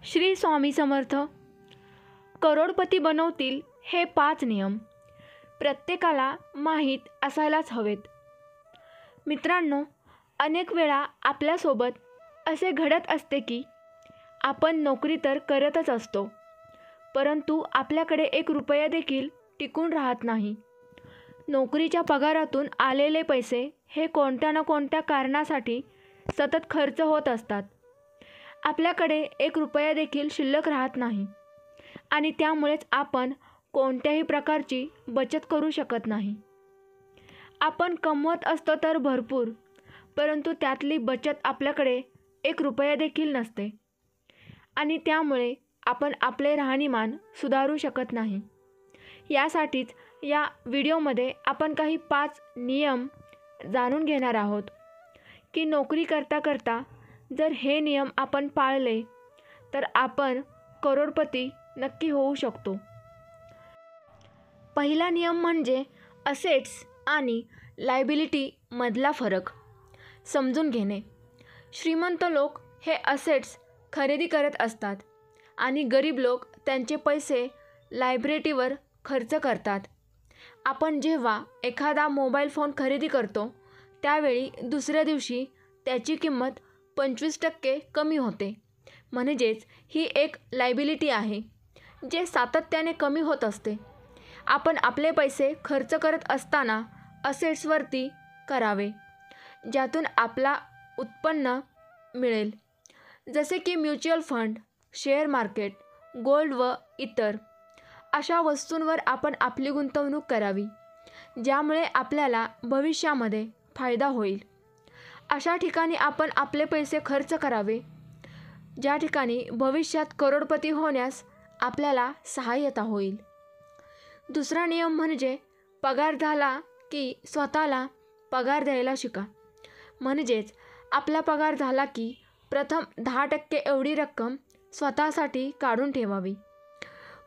श्री स्वामी समर्थ. करोडपती बनवतील हे 5 नियम प्रत्येकाला माहीत असायलाच हवेत. मित्रांनो, अनेक वेळा आपल्यासोबत असे घडत असते की आपण नोकरी तर करतच असतो, परंतु आपल्याकडे 1 रुपया देखील टिकून राहत नाही. नोकरीच्या पगारातून आलेले पैसे हे कोणत्या ना कोणत्या कारणासाठी सतत खर्च होत असतात. आपल्याकडे 1 रुपया देखील शिल्लक राहत नाही आणि त्यामुळेच आपण कोणत्याही प्रकारची बचत करू शकत नाही. आपण कमवत असतो तर भरपूर, परंतु त्यातली बचत आपल्याकडे 1 रुपया देखील नसते आणि त्यामुळे आपण आपले राहणीमान सुधारू शकत नाही. यासाठीच या व्हिडिओमध्ये आपण काही 5 नियम जाणून घेणार आहोत की नोकरी करता करता जर हे नियम आपण पाळले तर आपण करोडपती नक्की होऊ शकतो. पहिला नियम म्हणजे असेट्स आणि लायबिलिटी मधला फरक समजून घेणे. श्रीमंत लोक हे असेट्स खरेदी करत असतात आणि गरीब लोक त्यांचे पैसे लायबिलिटीवर खर्च करतात. आपण जेव्हा एखादा मोबाईल फोन खरेदी करतो त्यावेळी दुसऱ्या दिवशी त्याची किंमत 25% कमी होते. म्हणजेच ही एक लायबिलिटी आहे जे सातत्याने कमी होत असते. आपण आपले पैसे खर्च करत असताना असेट्सवरती करावे ज्यातून आपला उत्पन्न मिळेल, जसे की mutual fund, share market, gold व इतर अशा वस्तूंवर आपण आपली गुंतवणूक करावी, ज्यामुळे आपल्याला भविष्यामध्ये फायदा होईल. अशा ठिकाणी आपण आपले पैसे खर्च करावे ज्या ठिकाणी भविष्यात करोडपती होण्यास आपल्याला सहाय्यता होईल. दुसरा नियम म्हणजे पगार झाला की स्वतःला पगार द्यायला शिका. म्हणजेच आपला पगार झाला की प्रथम 10% एवढी रक्कम स्वतःसाठी काढून ठेवावी.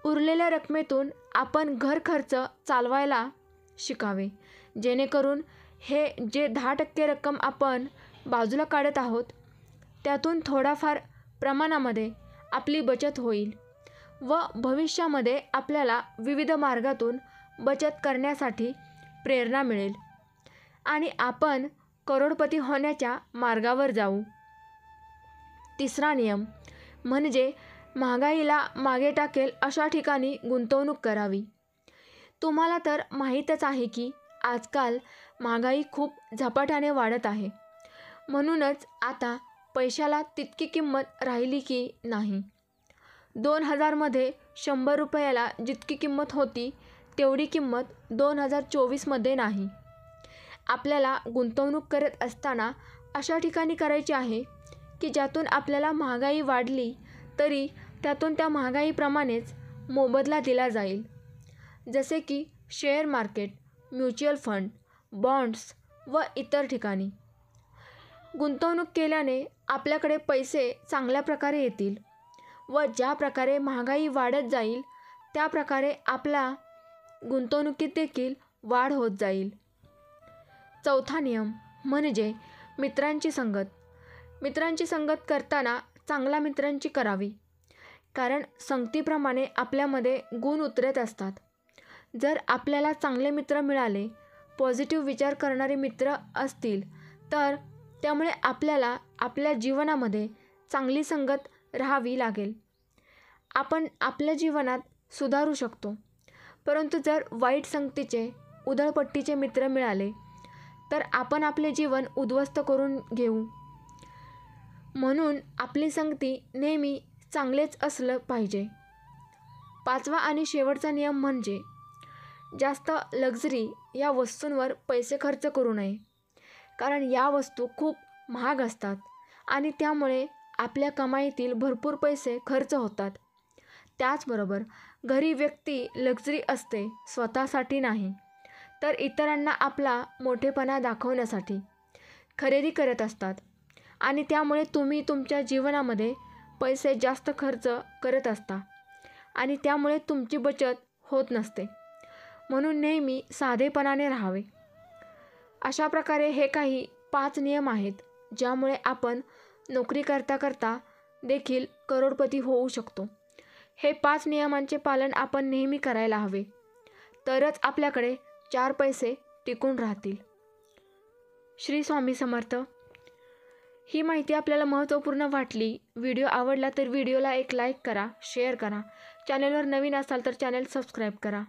उरलेल्या रकमेतून आपण घर खर्च चालवायला शिकावे, जेणेकरून हे जे 10% रक्कम आपण बाजूला काढत आहोत त्यातून थोडाफार प्रमाणामध्ये आपली बचत होईल व भविष्यामध्ये आपल्याला विविध मार्गातून बचत करण्यासाठी प्रेरणा मिळेल आणि आपण करोडपती होण्याच्या मार्गावर जाऊ. तिसरा नियम म्हणजे महागाईला मागे टाकेल अशा ठिकाणी गुंतवणूक करावी. तुम्हाला तर माहीतच आहे की आजकाल महागाई खूप झपाट्याने वाढत आहे. म्हणूनच आता पैशाला तितकी किंमत राहिली की नाही. 2000 मध्ये 100 रुपयाला जितकी किंमत होती तेवढी किंमत 2024 मध्ये नाही. आपल्याला गुंतवणूक करत असताना अशा ठिकाणी करायची आहे की ज्यातून आपल्याला महागाई वाढली तरी त्यातून त्या महागाईप्रमाणेच मोबदला दिला जाईल, जसे की share market, mutual fund, bonds व इतर ठिकाणी. गुंतवणूक केल्याने आपल्याकडे पैसे चांगल्या प्रकारे येतील व ज्या प्रकारे महागाई वाढत जाईल त्या प्रकारे आपला गुंतवणुकीत देखील वाढ होत जाईल. चौथा नियम म्हणजे मित्रांची संगत. मित्रांची संगत करताना चांगल्या मित्रांची करावी, कारण संगतीप्रमाणे आपल्यामध्ये गुण उतरत असतात. जर आपल्याला चांगले मित्र मिळाले, पॉझिटिव्ह विचार करणारे मित्र असतील तर त्यामुळे आपल्याला आपल्या जीवनामध्ये चांगली संगत राहावी लागेल. आपण आपल्या जीवनात सुधारू शकतो. परंतु जर वाईट संगतीचे, उधळपट्टीचे मित्र मिळाले तर आपण आपले जीवन उद्ध्वस्त करून घेऊ. म्हणून आपली संगती नेहमी चांगलेच असलं पाहिजे. पाचवा आणि शेवटचा नियम म्हणजे जास्त लक्झरी या वस्तूंवर पैसे खर्च करू नये, कारण या वस्तू खूप महाग असतात आणि त्यामुळे आपल्या कमाईतील भरपूर पैसे खर्च होतात. त्याचबरोबर घरी व्यक्ती लक्झरी असते स्वतःसाठी नाही, तर इतरांना आपला मोठेपणा दाखवण्यासाठी खरेदी करत असतात आणि त्यामुळे तुम्ही तुमच्या जीवनामध्ये पैसे जास्त खर्च करत असता आणि त्यामुळे तुमची बचत होत नसते. म्हणून नेहमी साधेपणाने राहावे. अशा प्रकारे हे काही 5 नियम आहेत ज्यामुळे आपण नोकरी करता करता देखील करोडपती होऊ शकतो. हे 5 नियमांचे पालन आपण नेहमी करायला हवे. तरच आपल्याकडे 4 पैसे टिकून राहतील. श्री स्वामी समर्थ. ही माहिती आपल्याला महत्त्वपूर्ण वाटली, व्हिडिओ आवडला तर व्हिडिओला एक लाईक करा, शेअर करा. चॅनलवर नवीन असाल तर चॅनल सबस्क्राईब करा.